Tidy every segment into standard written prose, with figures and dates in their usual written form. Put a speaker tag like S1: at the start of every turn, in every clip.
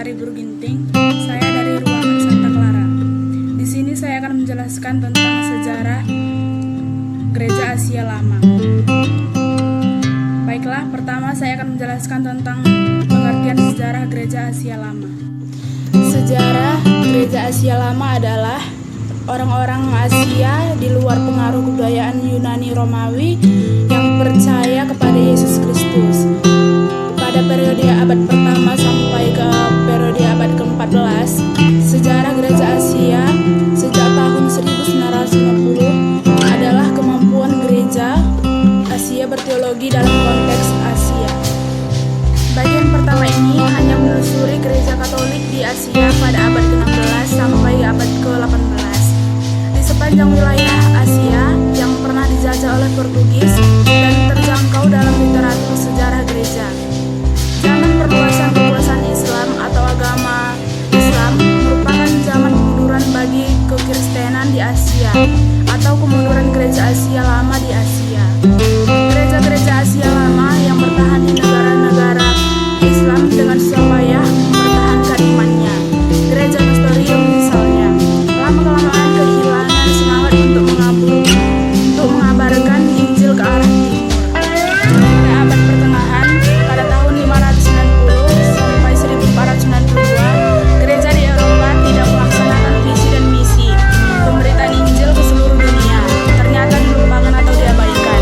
S1: Sari Burginting. Saya dari ruangan Santa Clara. Di sini saya akan menjelaskan tentang sejarah Gereja Asia Lama. Baiklah, pertama saya akan menjelaskan tentang pengertian sejarah Gereja Asia Lama. Sejarah Gereja Asia Lama adalah orang-orang Asia di luar pengaruh kebudayaan Yunani Romawi yang percaya kepada Yesus Kristus. Pada periode abad pertama sampai ke periode abad ke-14, sejarah Gereja Asia sejak tahun 1950 adalah kemampuan Gereja Asia berteologi dalam konteks Asia. Bagian pertama ini hanya menelusuri Gereja Katolik di Asia pada abad ke-16 sampai abad ke-18. Di sepanjang wilayah Asia yang pernah dijajah oleh Portugis dan terjangkau dalam literatur sejarah gereja. Zaman perluasan kekuasaan Islam atau agama Islam merupakan zaman kemunduran bagi kekristenan di Asia atau kemunduran Gereja Asia Lama di Asia. Gereja-gereja Asia Lama yang bertahan di negara-negara Islam dengan susah payah mempertahankan imannya. Gereja Nestorium misalnya, lama-kelamaan kehilangan semangat untuk mengabarkan Injil ke arah timur. Pada abad pertengahan, pada tahun 590 sampai 1492, gereja di Eropa tidak melaksanakan visi dan misi pemberitaan Injil ke seluruh dunia, ternyata dilupakan atau diabaikan.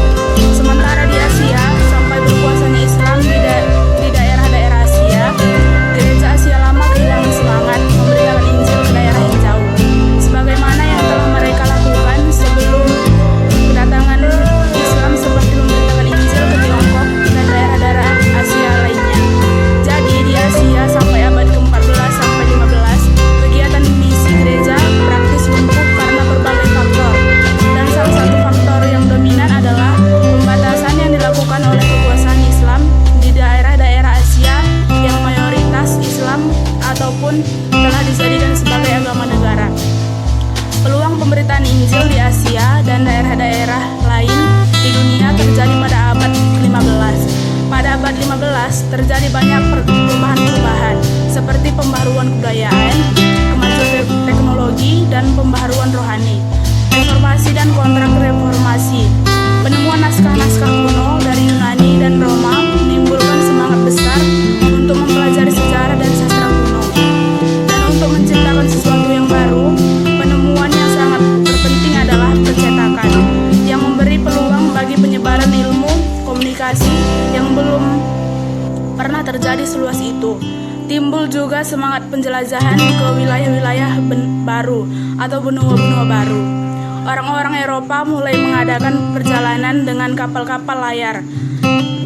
S1: Sementara di Asia, sampai berkuasanya Islam di daerah-daerah Asia, Gereja Asia Lama kehilangan semangat memberitakan Injil ke daerah yang jauh, sebagaimana yang telah mereka lakukan sebelum kedatangan Islam seperti memberitakan Injil ke Tiongkok dan daerah-daerah Asia lainnya. Jadi di Asia sampai abad ke-14 sampai 15, kegiatan misi gereja praktis lumpuh karena berbagai faktor. Dan salah satu faktor yang dominan adalah pembatasan yang dilakukan oleh kekuasaan Islam di daerah-daerah Asia yang mayoritas Islam ataupun telah dijadikan sebagai agama negara. Peluang pemberitaan Injil di Asia dan daerah-daerah lain di dunia terjadi pada abad ke-15. Pada abad 15 terjadi banyak perubahan-perubahan seperti pembaharuan kebudayaan, kemajuan teknologi, dan pembaharuan rohani, reformasi dan kontrak reformasi. Penemuan naskah-naskah kuno dari Yunani dan Roma menimbulkan semangat besar untuk mempelajari sejarah dan sastra kuno. Dan untuk menciptakan sesuatu yang baru, penemuan yang sangat terpenting adalah percetakan, yang memberi peluang bagi penyebaran ilmu komunikasi yang belum pernah terjadi seluas itu. Timbul juga semangat penjelajahan ke wilayah-wilayah baru atau benua-benua baru. Orang-orang Eropa mulai mengadakan perjalanan dengan kapal-kapal layar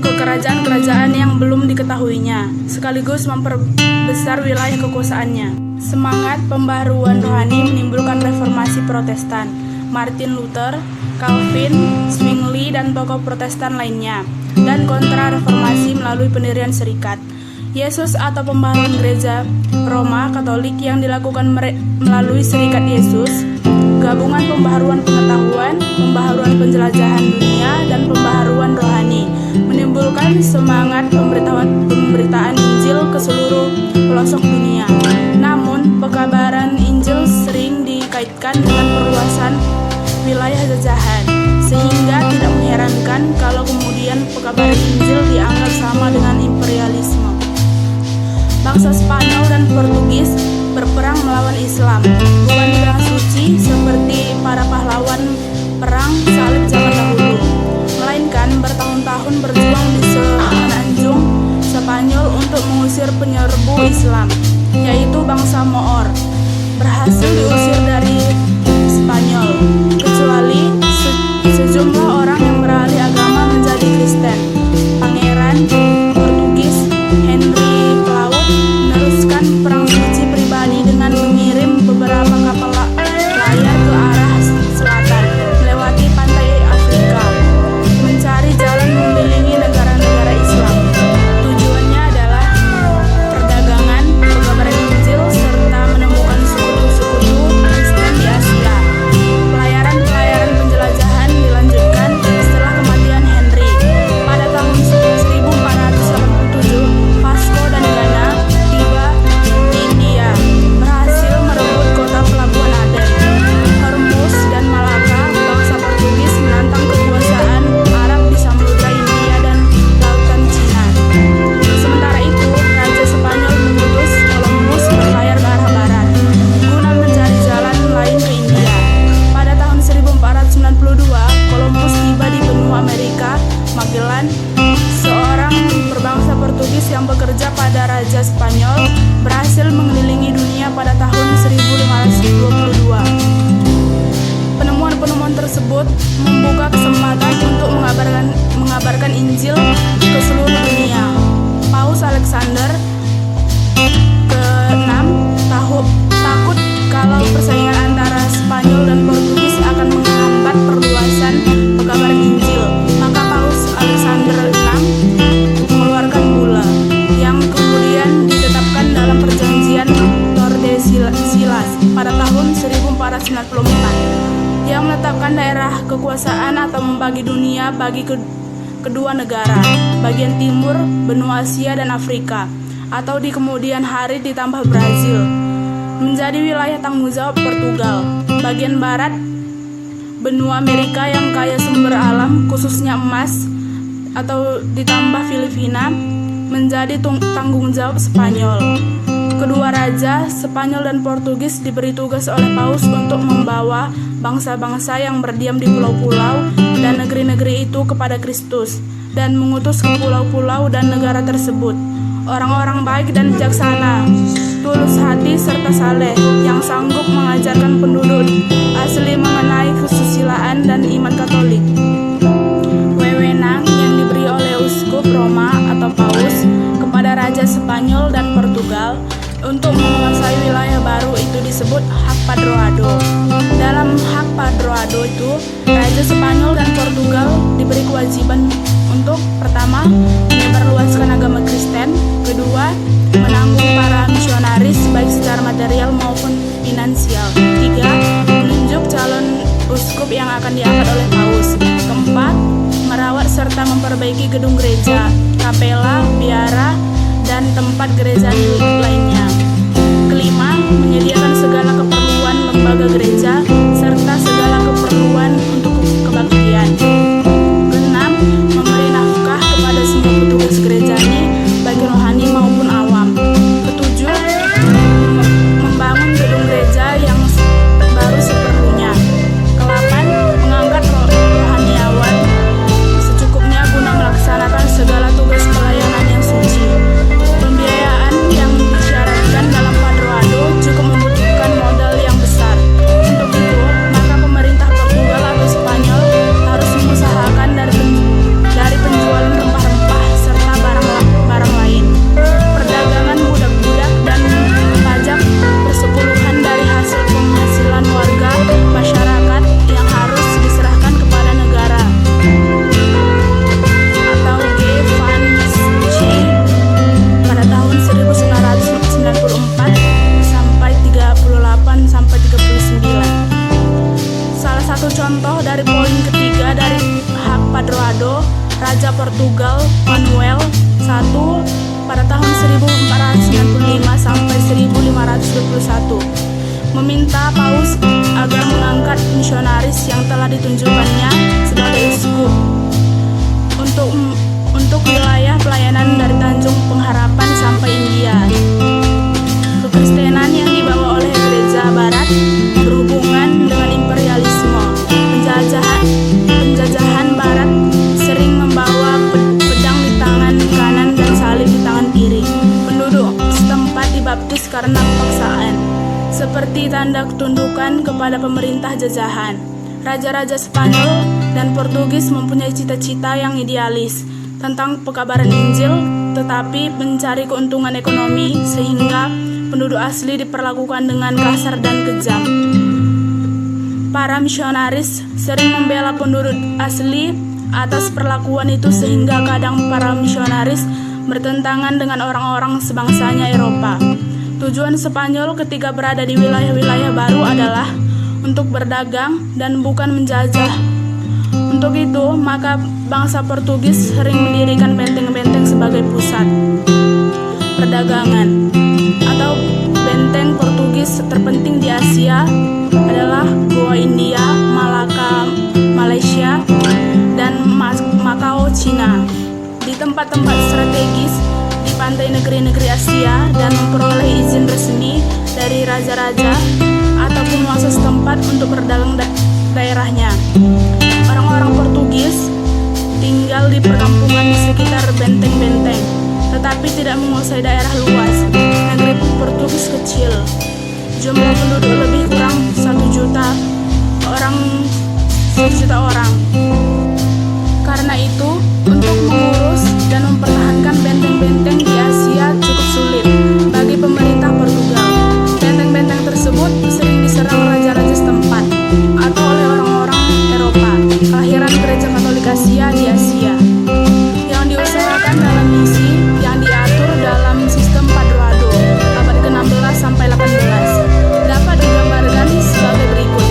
S1: ke kerajaan-kerajaan yang belum diketahuinya, sekaligus memperbesar wilayah kekuasaannya. Semangat pembaharuan rohani menimbulkan reformasi Protestan, Martin Luther, Calvin, Zwingli, dan tokoh Protestan lainnya, dan kontra-reformasi melalui pendirian serikat Yesus atau pembaharuan gereja Roma Katolik yang dilakukan melalui serikat Yesus, gabungan pembaharuan pengetahuan, pembaharuan penjelajahan dunia, dan pembaharuan rohani menimbulkan semangat pemberitaan Injil ke seluruh pelosok dunia. Namun, pekabaran Injil sering dikaitkan dengan perluasan wilayah jajahan, sehingga tidak mengherankan kalau kemudian pekabaran Injil dianggap sama dengan imperialisme. Bangsa Spanyol dan Portugis berperang melawan Islam, bukan di tanah suci seperti para pahlawan perang salib zaman dahulu, melainkan bertahun-tahun berjuang di semenanjung Spanyol untuk mengusir penyerbu Islam, yaitu bangsa Moor. Berhasil diusir dari Spanyol, kecuali sejumlah orang yang beralih agama menjadi Kristen. Pangeran Portugis Henry Claude meneruskan perang suci pribadi dengan mengirim beberapa kapal layar ke arah selatan melewati pantai Afrika, mencari jalan mengelilingi negara-negara Islam. Tujuannya adalah perdagangan, pengabaran Injil, serta menemukan sekutu-sekutu Magellan, seorang berbangsa Portugis yang bekerja pada Raja Spanyol, berhasil mengelilingi dunia pada tahun 1522. Penemuan-penemuan tersebut membuka kesempatan untuk mengabarkan Injil ke seluruh dunia. Paus Alexander ke-6 takut kalau persaingan antara Spanyol dan Portugis akan menghambat perluasan pekabaran Injil. Maka Paus Alexander VI mengeluarkan bula yang kemudian ditetapkan dalam perjanjian Tordesillas pada tahun 1494 yang menetapkan daerah kekuasaan atau membagi dunia bagi kedua negara, bagian timur, benua Asia dan Afrika, atau di kemudian hari ditambah Brazil, menjadi wilayah tanggung jawab Portugal. Bagian barat, benua Amerika yang kaya sumber alam, khususnya emas, atau ditambah Filipina, menjadi tanggung jawab Spanyol. Kedua raja, Spanyol dan Portugis, diberi tugas oleh Paus untuk membawa bangsa-bangsa yang berdiam di pulau-pulau dan negeri-negeri itu kepada Kristus, dan mengutus ke pulau-pulau dan negara tersebut orang-orang baik dan bijaksana, tulus hati serta saleh, yang sanggup mengajarkan penduduk asli mengenai kesusilaan dan iman Katolik. Wewenang yang diberi oleh Uskup Roma atau Paus kepada Raja Spanyol dan Portugal untuk menguasai wilayah baru itu disebut hak padroado. Dalam hak padroado itu, Raja Spanyol dan Portugal diberi kewajiban untuk pertama, menyebarluaskan agama Kristen, kedua, menanggung para misionaris baik secara material maupun finansial, tiga, menunjuk calon uskup yang akan diangkat oleh Paus, keempat, merawat serta memperbaiki gedung gereja, kapela, biara, dan tempat gereja lainnya. Kelima, menyediakan segala keperluan lembaga gereja serta segala keperluan untuk kebaktian. Keenam, memberi nafkah kepada semua petugas gerejani, baik rohani maupun awam. Ketujuh, membangun gedung gereja yang baru seperlunya. Kelapan, mengangkat rohaniawan secukupnya guna melaksanakan segala tugas pelayanan yang suci. Pembiayaan yang disyaratkan dalam padroado cukup membutuhkan modal yang besar. Untuk itu, maka pemerintah Portugal atau Spanyol harus mengusahakan dari penjualan rempah-rempah serta barang lain, perdagangan budak-budak, dan pajak persepuluhan dari hasil penghasilan warga masyarakat yang harus diserahkan kepada negara atau G-Van-C pada tahun 1994 sampai 38 sampai 39. Salah satu contoh dari poin ketiga dari hak padroado, Raja Portugal Manuel I pada tahun 1495 sampai 1521 meminta Paus agar mengangkat misionaris yang telah ditunjukkannya sebagai uskup untuk wilayah pelayanan dari Tanjung Pengharapan sampai India. Kekristenan yang dibawa oleh gereja barat berhubungan dengan imperialisme. Penjajahan barat sering membawa pedang di tangan kanan dan salib di tangan kiri. Penduduk setempat dibaptis karena paksaan, seperti tanda ketundukan kepada pemerintah jajahan. Raja-raja Spanyol dan Portugis mempunyai cita-cita yang idealis tentang pekabaran Injil, tetapi mencari keuntungan ekonomi sehingga penduduk asli diperlakukan dengan kasar dan kejam. Para misionaris sering membela penduduk asli atas perlakuan itu sehingga kadang para misionaris bertentangan dengan orang-orang sebangsanya Eropa. Tujuan Spanyol ketika berada di wilayah-wilayah baru adalah untuk berdagang dan bukan menjajah. Untuk itu, maka bangsa Portugis sering mendirikan benteng-benteng sebagai pusat perdagangan. Atau benteng Portugis terpenting di Asia adalah Goa India, Malaka Malaysia, dan Macau Cina. Di tempat-tempat strategis di pantai negeri-negeri Asia dan memperoleh izin resmi dari raja-raja atau penguasa setempat untuk berdagang daerahnya. Orang-orang Portugis tinggal di menguasai daerah luas. Negeri Portugis kecil, jumlah penduduk lebih kurang 1 juta orang. Karena itu, untuk mengurus dan mempertahankan benteng-benteng di Asia cukup sulit bagi pemerintah Portugal. Benteng-benteng tersebut sering diserang raja-raja setempat atau oleh orang-orang Eropa. Kelahiran Gereja Katolik Asia di Asia yang diusahakan dalam misi yang diatur dalam sistem Padroado abad ke-16 sampai 18 dapat digambarkan sebagai berikut.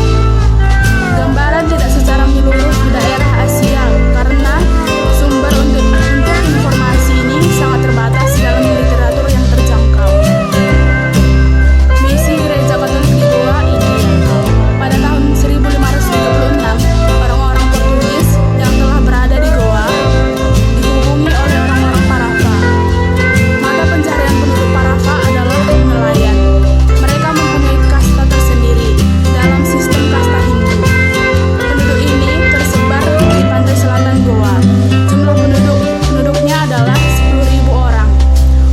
S1: Gambaran tidak secara menyeluruh daerah Asia karena sumber untuk informasi ini sangat terbatas dalam literatur yang terjangkau. Misi Gereja Katolik di Goa, India. Pada tahun 1536, orang-orang Portugis yang telah berada di Goa dihubungi oleh orang-orang Parafa. Mata pencaharian penduduk Parafa adalah nelayan. Mereka mempunyai kasta tersendiri dalam sistem kasta Hindu. Penduduk ini tersebar di pantai selatan Goa. Jumlah penduduknya adalah 10.000 orang.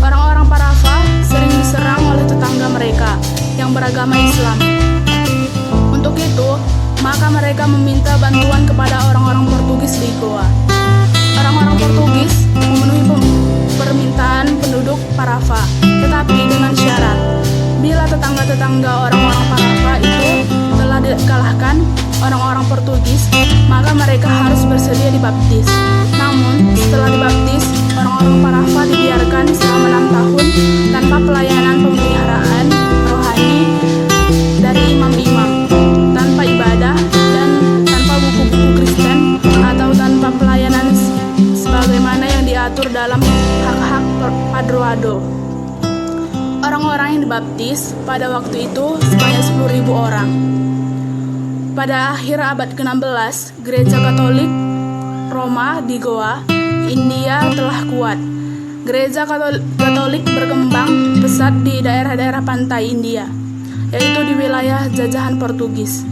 S1: Orang-orang Parafa sering diserang oleh tetangga mereka yang beragama Islam. Untuk itu, maka mereka meminta bantuan kepada orang-orang Portugis di Goa. Orang-orang Portugis memenuhi permintaan penduduk Parafa, tetapi dengan syarat, bila tetangga-tetangga orang-orang Parafa itu telah dikalahkan orang-orang Portugis, maka mereka harus bersedia dibaptis. Namun, setelah dibaptis, orang-orang Parafa dibiarkan selama 6 tahun tanpa pelayanan pemeliharaan rohani dari imam-imam, tanpa ibadah, dan tanpa buku-buku Kristen atau tanpa pelayanan sebagaimana yang diatur dalam hak-hak Padroado. Orang-orang yang dibaptis pada waktu itu sebanyak 10.000 orang. Pada akhir abad ke-16, Gereja Katolik Roma di Goa, India telah kuat. Gereja Katolik berkembang pesat di daerah-daerah pantai India, yaitu di wilayah jajahan Portugis.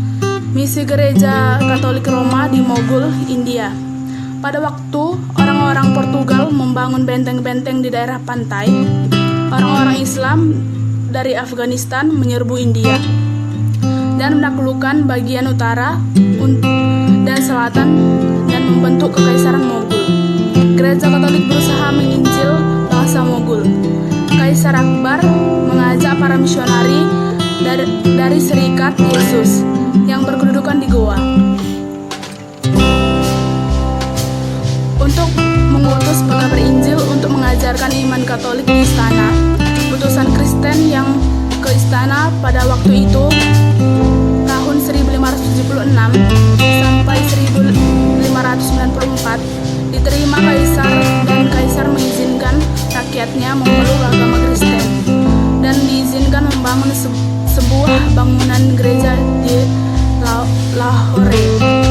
S1: Misi Gereja Katolik Roma di Mogul, India. Pada waktu orang-orang Portugal membangun benteng-benteng di daerah pantai, orang-orang Islam dari Afghanistan menyerbu India dan menaklukkan bagian utara dan selatan dan membentuk Kekaisaran Mogul. Gereja Katolik berusaha menginjil bangsa Mogul. Kaisar Akbar mengajak para misionari dari Serikat Yesus yang berkedudukan di Goa untuk mengutus pekabar Injil untuk mengajarkan iman Katolik di istana. Utusan Kristen yang ke istana pada waktu itu tahun 1576 sampai 1594 diterima Kaisar, dan Kaisar mengizinkan rakyatnya memeluk agama Kristen dan diizinkan membangun sebuah bangunan gereja di Lahore.